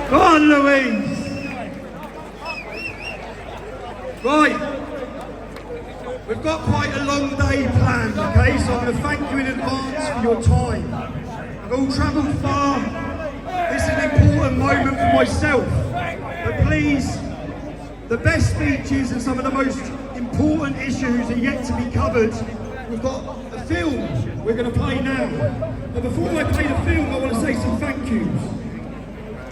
Go on, Louise. Right. We've got quite a long day planned, okay? So I'm going to thank you in advance for your time. I've all travelled far. This is an important moment for myself. But please, the best speeches and some of the most important issues are yet to be covered. We've got a film we're going to play now. But before I play the film, I want to say some thank yous.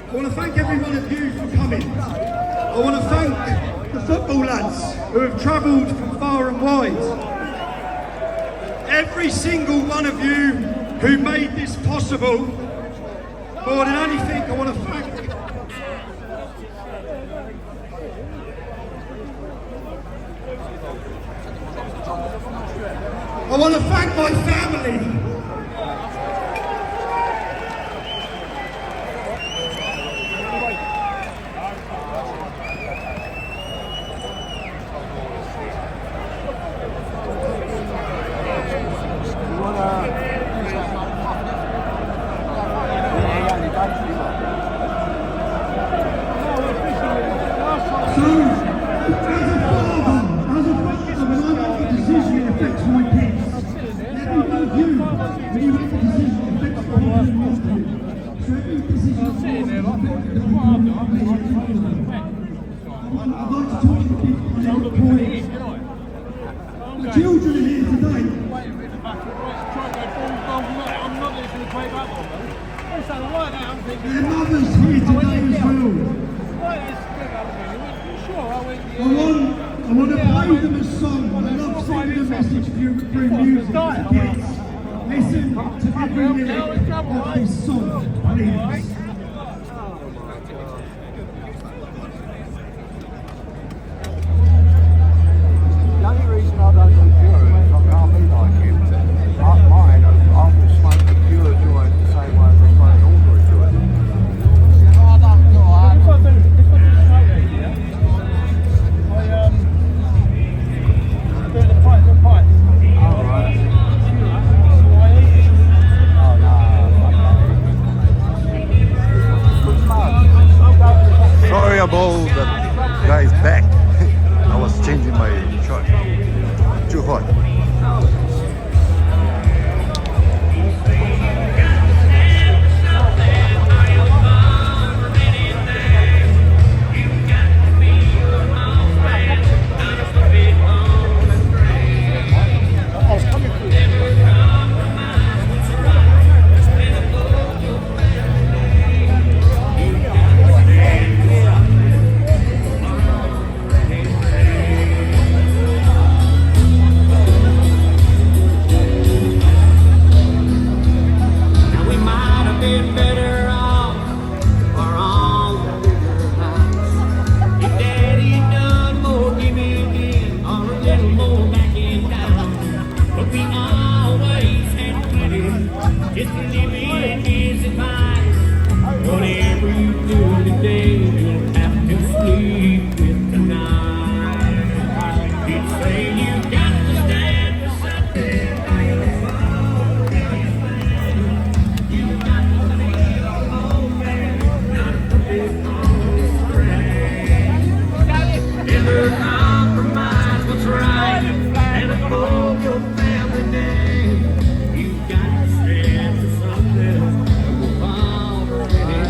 I want to thank every one of you for coming. I want to thank the football lads who have travelled from far and wide. Every single one of you who made this possible. More than anything, I want to thank my family. The children are here today. Their mothers here today as well. I want to play them a song. I love singing a message through music to kids. Listen to every lyric of this song, please. The only reason I don't do Pure is I can't be like him. Mine, I will smoke the Pure joint the same way as I smoke an ordinary joint. I don't know. If I do smoke it, yeah, I do the pipe. Oh, right. Oh, no. Whatever you do today, you'll have to sleep with tonight. You say you got to stand for something, or you'll fall anything. You got to feel open, not to be afraid. Never compromise what's right, and uphold your family name. You got to stand for something, or you'll fall for anything.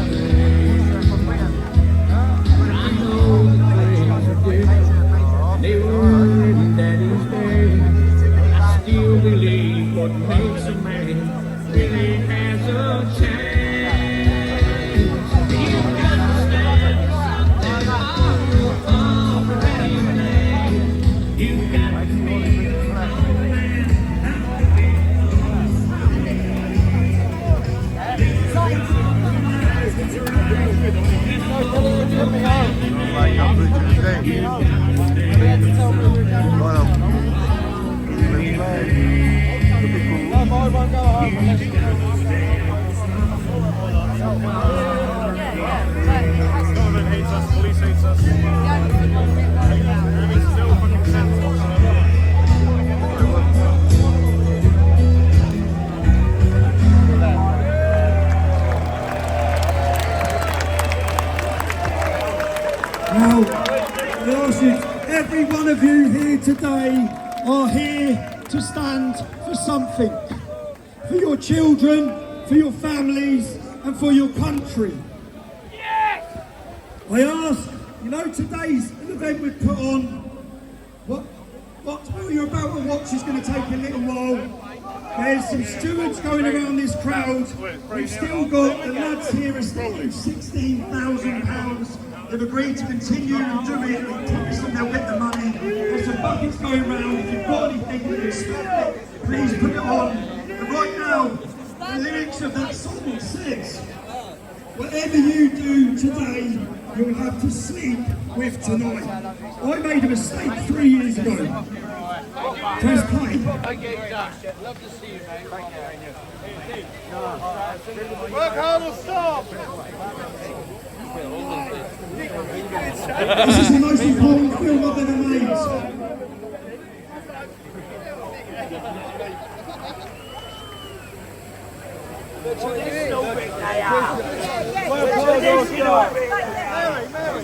But I know the things are different, and they were in Daddy's day. I still believe what makes a man really hasn't changed. You got to stand for something, or you'll fall for anything. You got to be a man, not to be Government hates us, police hates us. Everything's still fucking sensible. Now, I ask you, every one of you here today are here to stand for something. For your children, for your families, and for your country. I ask, you know, today's an event we've put on. What you're about to watch is going to take a little while. There's some stewards going around this crowd. We've still got the lads here are spending £16,000. They've agreed to continue and do it. We promise them they'll get the money. There's some buckets going round. If you've got anything that you expect, please put it on. And right now, the lyrics of that song says, whatever you do today, you'll have to sleep with tonight. I made a mistake 3 years ago. Press play. Love to see you, mate. Work hard or stop! This is the most important film I've ever made.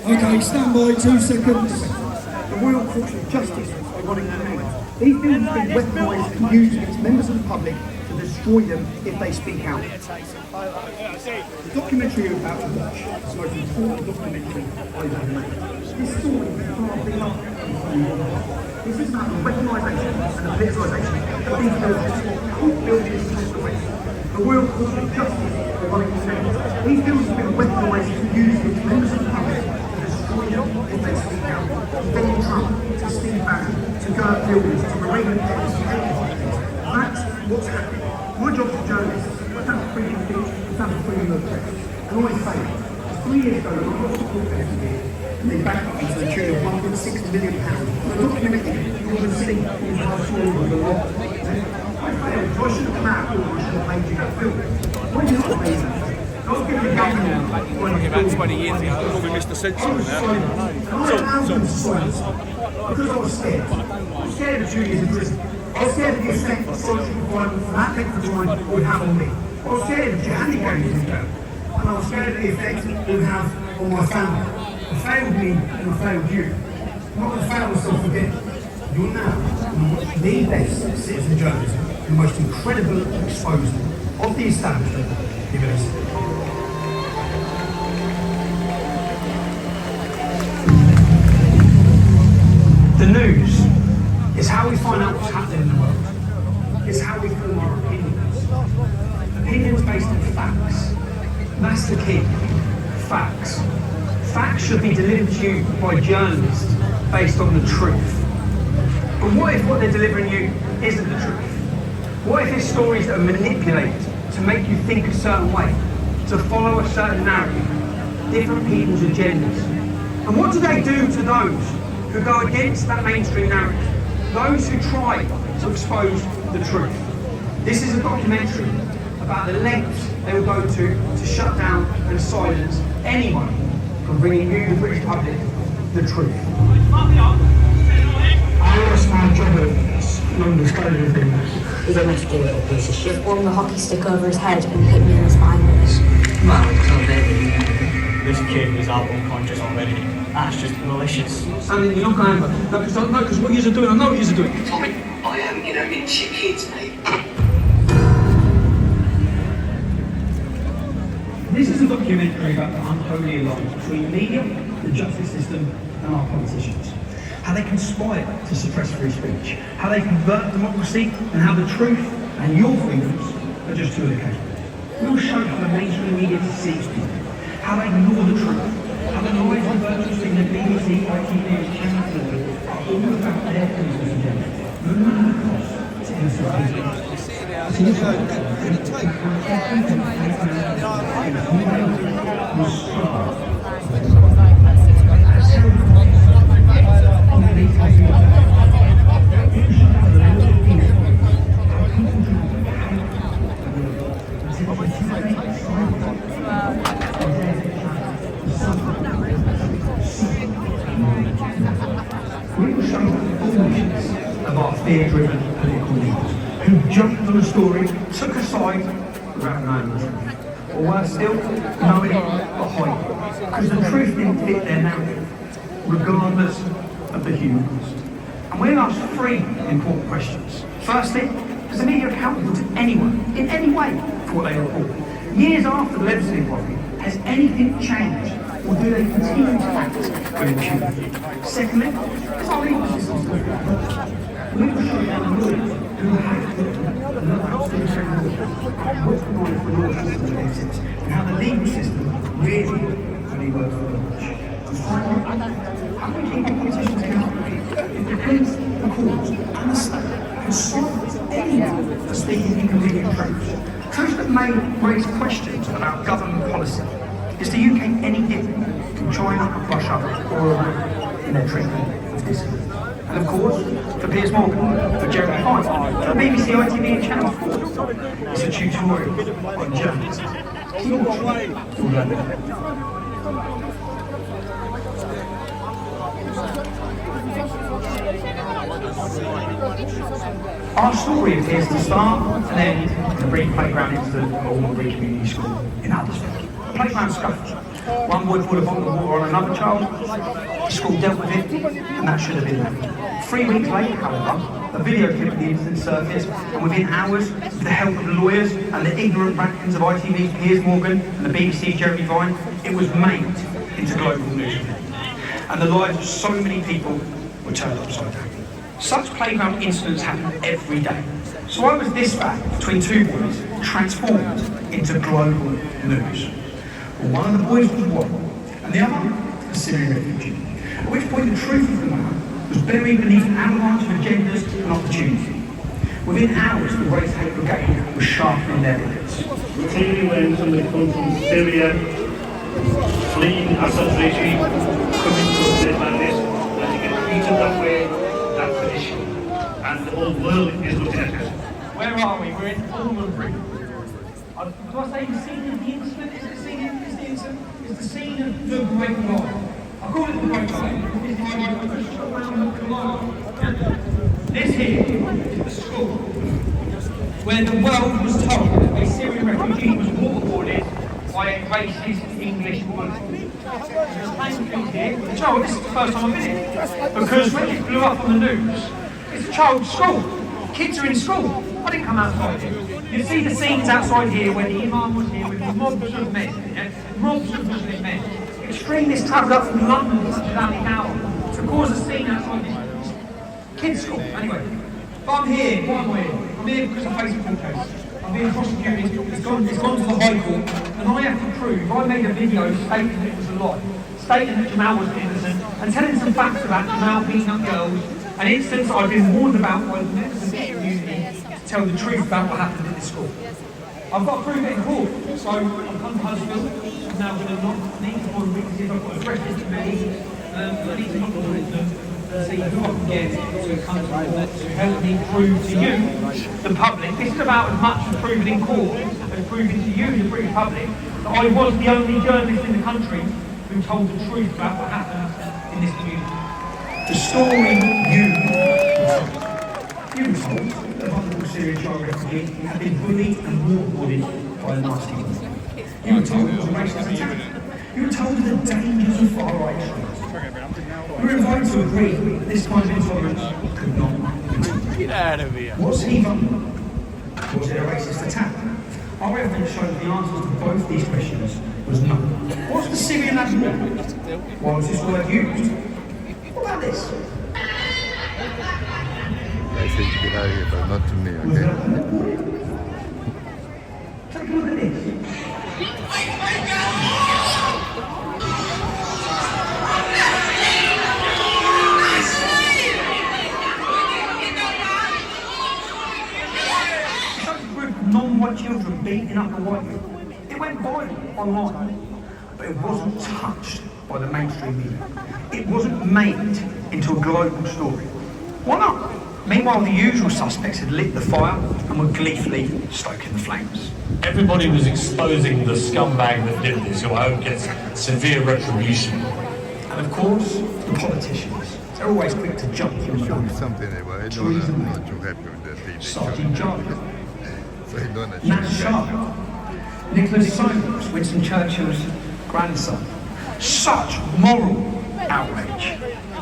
Okay, stand by 2 seconds. The Royal Court of Justice are running campaigns. These bills have been weaponised and used against members of the public to destroy them if they speak out. The documentary you're about to watch is the most important documentary I've ever made. This story is far bigger than this is about the weaponisation and the politicisation of these buildings, court buildings across the West. The Royal Court of Justice are running campaigns. These bills have been weaponised and used against members of the public to destroy them if they speak out. Donald Trump, to Steve Bannon, to Gert Wilders, to Lorraine Le Pen, to everybody. That's what's happening. My job as a journalist is to stand for freedom of speech, to stand for freedom of press. And I say, 3 years ago, when I got to court here, they backed up to the tune of £1.6 million. The documentary, you will see, is our story of the law. I failed, so I should have come out and I should have made you that film. Why did you not make that? Not giving the government About 20 years ago, we missed the century now. because I was scared. I was scared of 2 years in prison. I was scared of the effect that social confinement for that length of time would have on me. I was scared of Johanny going to jail. And I was scared of the effect it would have on my family. I failed me and I failed you. I'm not going to fail myself again. You're now the best citizen journalism, the most incredible exposure of the establishment. Give it a second. The news is how we find out what's happening in the world. It's how we form our opinions. Opinions based on facts. That's the key. Facts. Facts should be delivered to you by journalists based on the truth. But what if what they're delivering you isn't the truth? What if it's stories that are manipulated to make you think a certain way, to follow a certain narrative, different people's agendas? And what do they do to those who go against that mainstream narrative? Those who try to expose the truth. This is a documentary about the lengths they would go to shut down and silence anyone from bringing you, the British public, the truth. I lost my job at non-disclosure things. He's a masculine little piece of shit. Flung the hockey stick over his head and hit me in the spine with it. Well, it's not there. This kid is out unconscious already. That's just malicious. And you're not going over. No, because what you're doing, I know what you're doing. Tommy, I am, it's your kids, mate. This is a documentary about the unholy alliance between media, the justice system, and our politicians. How they conspire to suppress free speech, how they convert democracy, and how the truth and your freedoms are just too occasional. We'll show how the mainstream media deceives people, how they ignore the truth, how the noise and virtues in the BBC, ITV, and Channel 4 are all about their business agenda, no matter the cost to innocent people. We will show the foolishness of our fear-driven political leaders who jumped on a story, took a side without knowing the truth. Or worse still, knowing it but hiding it. Because the truth didn't fit their narrative, regardless of the human cost. And we'll ask three important questions. Firstly, is the media accountable to anyone, in any way, for what they report? Years after the Leveson inquiry, has anything changed? Or do they continue to act with impunity? Secondly, is our legal system still good? We will show you the lawyers who have to look to the tribunal what's going on for law system exists and how the legal system really works for the rich. And finally, how can we keep the politicians accountable if the police, the courts and the state can silence anyone for speaking inconvenient truths? Truths that may raise questions about government policy. Is the UK any different from China, Russia or Iran in their treatment of dissidents? And of course, for Piers Morgan, for Jeremy Fine, for BBC, ITV and Channel 4, it's a tutorial on journalism. Keep watching, you'll learn it. Our story appears to start and end in a brief playground incident at Albury Community School in Huddersfield. A playground scuffle. One boy poured a bottle of water on another child. The school dealt with it, and that should have been that. 3 weeks later, however, a video clip of the incident surfaced, and within hours, with the help of the lawyers and the ignorant rankings of ITV's Piers Morgan and the BBC's Jeremy Vine, it was made into global news. And the lives of so many people were turned upside down. Such playground incidents happen every day. So I was this back between two boys, transformed into global news. Well, one of the boys was one, and the other a Syrian refugee. At which point the truth of the matter was buried beneath an avalanche of agendas and opportunity. Within hours, the race hate brigade was sharpening their blades. Particularly when somebody comes from Syria, fleeing Assad's regime, coming to a place like this, and they get treated that way, that's an issue. And the whole world is looking at it. Where are we? We're in Albury. Do I say the scene of the incident? Is it the scene of the incident? It's the scene of the Great Line. I call it the Great Line. It's the idea of a shot around the line. This here is the school where the world was told a Syrian refugee was waterboarded by a racist English woman. Joe, this is the first time I've been here. Because when it blew up on the news, it's a child's school. Kids are in school. I didn't come outside here. You see the scenes outside here where the imam was here with mobs of men, yeah? Mobs of Muslim men. Extremists travelled up from London to Valley Tower to cause a scene outside this kids' school. Anyway, but I'm here. Why am I here? I'm here because of a Facebook case. I'm being prosecuted. It's gone to the High Court, and I have to prove. I made a video stating that it was a lie, stating that Jamal was innocent, and telling some facts about Jamal beating up girls. An instance I've been warned about by the members of the community to tell the truth about what happened at this school. I've got to prove it in court, so I've come to Huddersfield. I'm now going to need to find witnesses. I've got a fresh list of names. I need to knock on them and see who I can get to come to court to help me prove to you, the public. This is about as much as proving in court has proven to you, the British public, that I was the only journalist in the country who told the truth about what happened in this community. The story you were told that a vulnerable Syrian child refugee had been bullied and waterboarded by a nasty woman. You were told it was a racist attack. You were told of the dangers of far-right extremism. You were invited to agree that this kind of intolerance could not continue. Get out of here. Was he vulnerable? Was it a racist attack? Our evidence showed the answers to both these questions was no. Was the Syrian lad war? Why was this word used? What about this? I say get out of here, but not to me, Was okay? it a word? Take a look at this. Non-white children beating up the white people. It went viral online, but it wasn't touched by the mainstream media. It wasn't made into a global story. Why not? Meanwhile, the usual suspects had lit the fire and were gleefully stoking the flames. Everybody was exposing the scumbag that did this, who I hope gets severe retribution. And of course, the politicians. They're always quick to jump from the gun. Something about I don't Treason. I'm not too happy with that thing. Sergeant John, So I don't know. Nat Sharp, Nicholas Simons, Winston Churchill's grandson. Such moral outrage.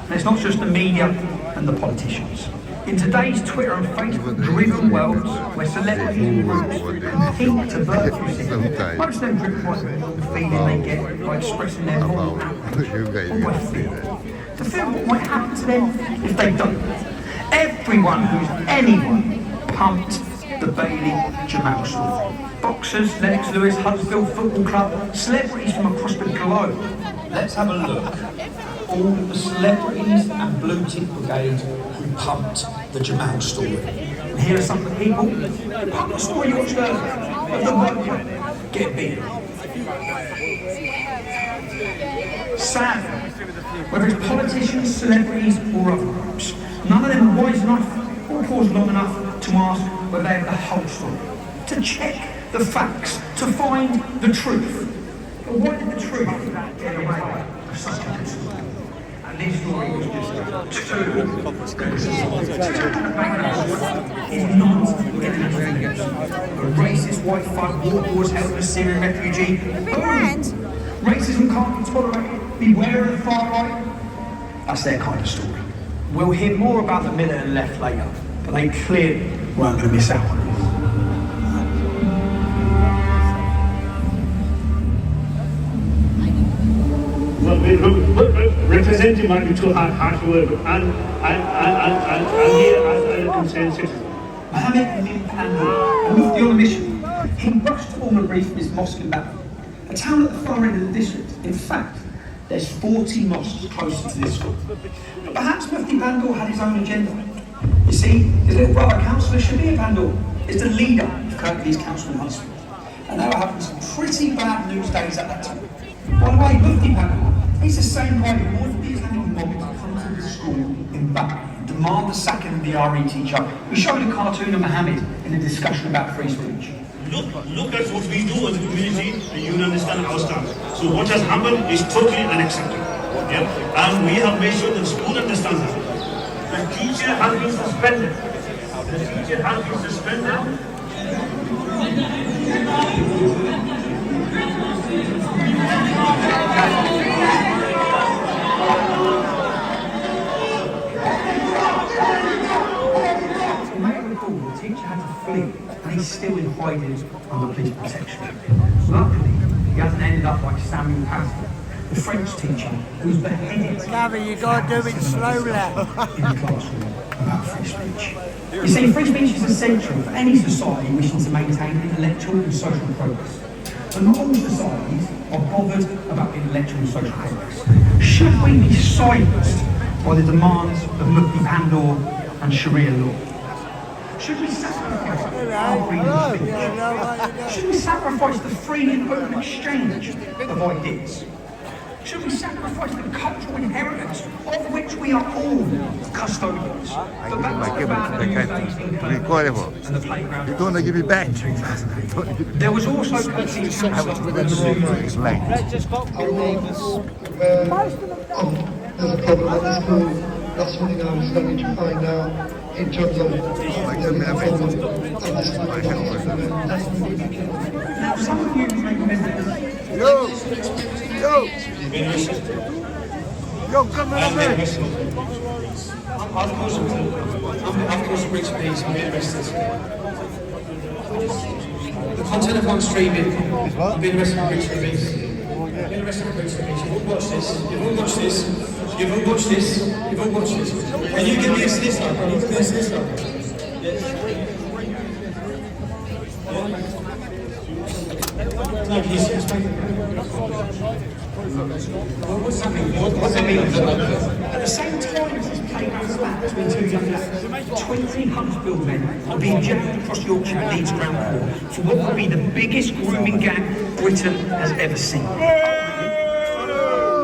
And it's not just the media and the politicians. In today's Twitter and Facebook-driven world, where celebrities and groups compete to virtue signal, most of them driven by the feeling they get by expressing their moral outrage, or by fear. To feel what might happen to them if they don't. Everyone who's anyone pumped the Bailey Jamal story. Boxers, Lennox Lewis, Huddersfield Football Club, celebrities from across the globe. Let's have a look. All the celebrities and blue tick brigade who pumped the Jamal story. And here are some of the people who pumped the story you watched earlier of the worker get beaten. Sadly, whether it's politicians, celebrities or other groups, none of them are wise enough or paused long enough to ask whether they have the whole story, to check the facts, to find the truth. But why did the truth get away with such a good story? And this story was just too good. Is not getting enough news. A racist white fuck war was held as a Syrian refugee. Racism can't be tolerated. Beware of the far right. That's their kind of story. We'll hear more about the militant left later, but they clearly weren't going to miss out on it. Well, representing might be too hard word, and here as a concerned citizen. Mohammed bin Pandor, a mufti on a mission, he rushed to form a brief in his mosque in Baghdad, a town at the far end of the district. In fact, there's 40 mosques closer to this school. But perhaps Mufti Pandor had his own agenda. You see, his little brother, Councillor Shabir Pandor, is the leader of Kirklees Council in Huddersfield. And they were having some pretty bad news days at that time. By the way, Mufti Pandor, he's the same guy who ordered the Islamic mob to come to the school in Baghdad and demand the sacking of the RE teacher who showed a cartoon of Mohammed in a discussion about free speech. Look at what we do as a community, and you will understand our stance. So what has happened is totally unacceptable. Yeah? And we have made sure that school understands that. The teacher has been suspended. The teacher has been suspended. The teacher had to flee, and he's still in hiding under police protection. Luckily, he hasn't ended up like Samuel Pastor, the French teacher who was beheaded. Gabby, you gotta do it slowly. In the classroom about free speech. You see, free speech is essential for any society wishing to maintain intellectual and social progress. But not all societies are bothered about intellectual and social progress. Should we be silenced by the demands of Mufti Pandor and Sharia law? Should we sacrifice our freedom of speech? Should we sacrifice the free and open exchange of ideas? Should we sacrifice the cultural inheritance of which we are all custodians? The battles about the days in Recordable. and the playground. You're going to give it back. There was also Kirsty Council. Let's just vote for There's a problem at the school. That's something I'm starting to find out in terms of Now, some of you may remember. Yo, come on, man. I've caused some breach of peace. I'm being arrested. The content of one streaming. I'm being arrested for breach of peace. I'm being arrested for breach of peace. You've all watched this. You've all watched this. You've all watched this. You've all watched this. Can you give me a solicitor? Can you give me a solicitor? No, can you see what's What's that mean? What's that mean? At the same time as this playground spat between two young lads, 20 Huntsville men are being jailed across Yorkshire and Leeds Ground Court for what could be the biggest grooming gang Britain has ever seen.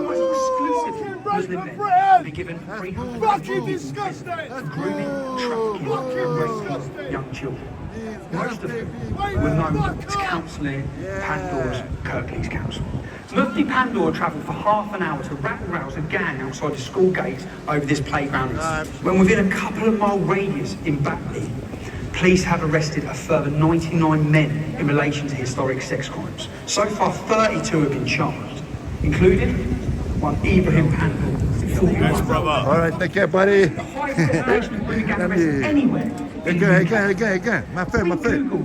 Exclusive Muslim men will be given £300 for grooming, trafficking, and raping young children. Most of them were known as Councillor Pandor's Kirklees Council. Mufti Pandor travelled for half an hour to rabble-rouse a gang outside the school gates over this playground incident. When within a couple of mile radius in Batley, police have arrested a further 99 men in relation to historic sex crimes. So far, 32 have been charged, including one Ibrahim Pandor. All right, take care, buddy. The highest destination of grooming gang arrests anywhere. Again. My friend.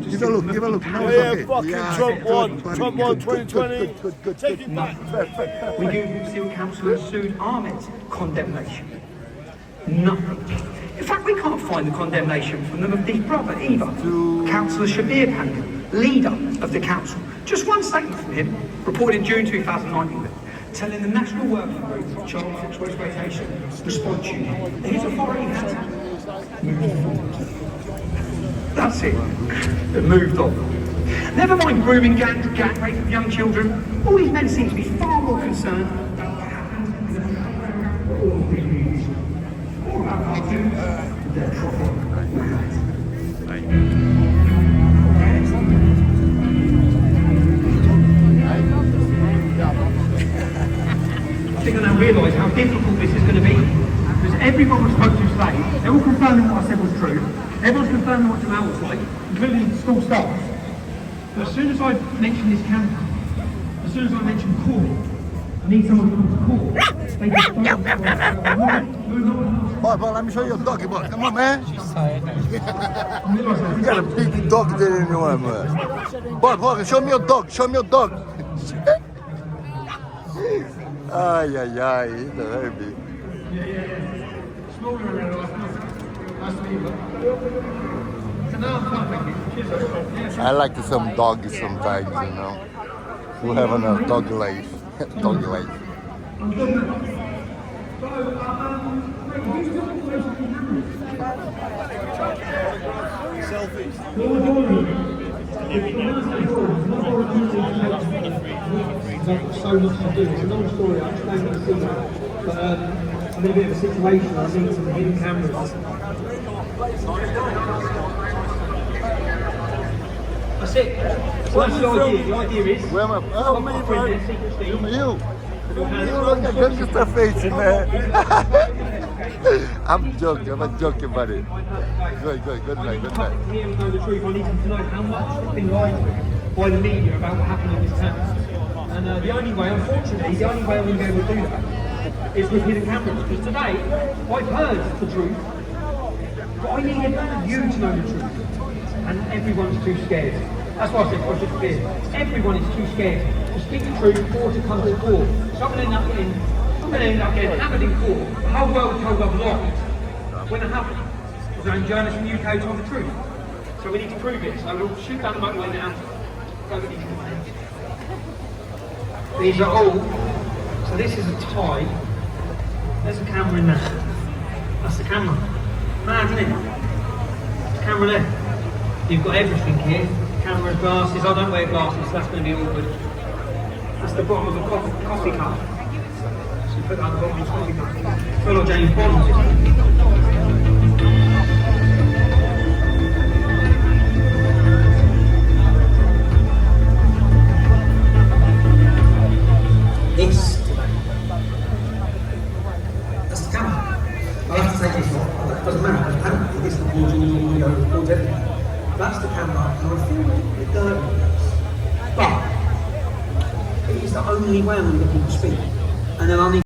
Give a look. No, it's okay. Trump won 2020. Good. We Googled Seal Council and sued Ahmed's condemnation. Nothing. In fact, we can't find the condemnation from the Mufti's brother either. Councillor Shabir Pandor, leader of the council. Just one statement from him, reported in June 2019, telling the National Working Group Child Sexual Exploitation Response Unit that his authority had moved forward. That's it. It moved on. Never mind grooming gangs, gang rape of young children. All these men seem to be far more concerned about what happened in the playground for all these reasons. Or about our dudes, their profit. I think I now realise how difficult this is going to be. Because everyone was supposed to say, they're all confirming what I said was true. Everyone's confirming what Jamal was like, including the school staff. But as soon as I mention this campaign, as soon as I mention court, I need someone to come to court. They just Boy, let me show you a doggy, boy. Come on, man. She's tired. You got a big dog there in your arm, man. Boy, show me your dog. Ay, he's a baby. I like some doggies sometimes, you know. We're having a doggy life. So much to do. It's a long story. I explained it to you. But I'm in a bit of a situation. I need some hidden cameras. That's it. So that's the idea. The idea is. Where am I? Oh, me, bro. You look at gangster face, man. I'm joking, buddy. Good night. Here we know the truth. I need to know how much has been lied to by the media about what happened in this town. And the only way, unfortunately, I'm going to be able to do that is with hidden cameras. Because today, I've heard the truth, but I needed you to know the truth. And everyone's too scared. That's why I said Project Fear. Everyone is too scared to speak the truth or to come to court. So I'm going to end up getting hammered in court. The whole world told I've lied when it happened. Because the only journalists in the UK told the truth. So we need to prove it. So we'll shoot down the motorway now. Go with these guys. These are all. So this is a tie. There's a camera in there. That's the camera. Mad, isn't it? There's a camera there. You've got everything here. Cameras, glasses. I don't wear glasses, so that's going to be awkward. That's the bottom of a coffee cup. put that on the bottom of the feel like James Bond. This today. That's the camera. I'll have to take this off. It doesn't matter, apparently this records all the audio, records everything. That's the camera, and I feel a little bit dirty with this. But it is the only way I'm looking to speak. And then I need